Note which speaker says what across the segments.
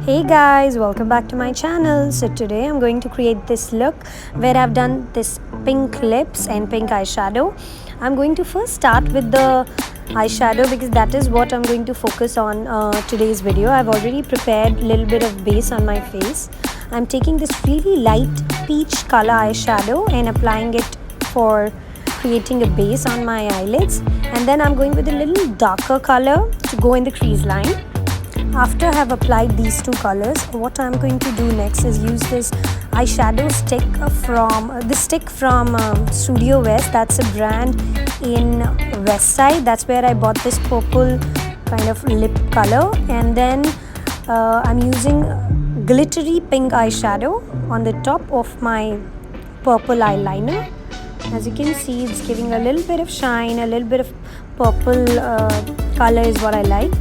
Speaker 1: Hey guys, welcome back to my channel. So today I'm going to create this look where I've done this pink lips and pink eyeshadow. I'm going to first start with the eyeshadow because that is what I'm going to focus on today's video. I've already prepared a little bit of base on my face. I'm taking this really light peach color eyeshadow and applying it for creating a base on my eyelids, and then I'm going with a little darker color to go in the crease line. After I have applied these two colors, what I'm going to do next is use this eyeshadow stick from Studio West. That's a brand in West Side. That's where I bought this purple kind of lip color, and then I'm using glittery pink eyeshadow on the top of my purple eyeliner. As you can see, it's giving a little bit of shine, a little bit of purple color is what I like.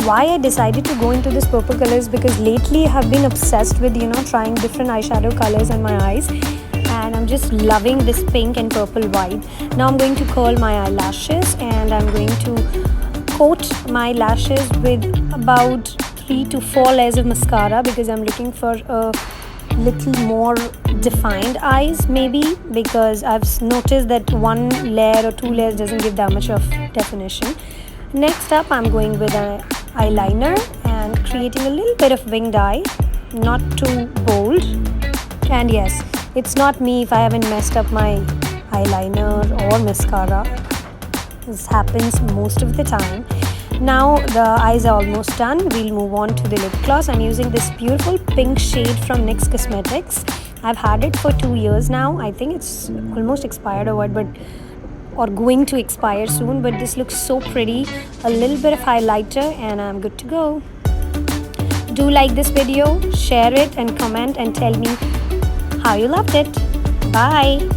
Speaker 1: Why I decided to go into this purple color is because lately I have been obsessed with trying different eyeshadow colors on my eyes, and I'm just loving this pink and purple vibe. Now I'm going to curl my eyelashes, and I'm going to coat my lashes with about 3 to 4 layers of mascara because I'm looking for a little more defined eyes, maybe, because I've noticed that 1 layer or 2 layers doesn't give that much of definition. Next up, I'm going with an eyeliner and creating a little bit of winged eye, not too bold. And yes, it's not me if I haven't messed up my eyeliner or mascara. This happens most of the time. Now the eyes are almost done. We'll move on to the lip gloss. I'm using this beautiful pink shade from NYX Cosmetics. I've had it for 2 years now. I think it's almost expired or going to expire soon, but this looks so pretty. A little bit of highlighter and I'm good to go. Do like this video, share it and comment and tell me how you loved it. Bye.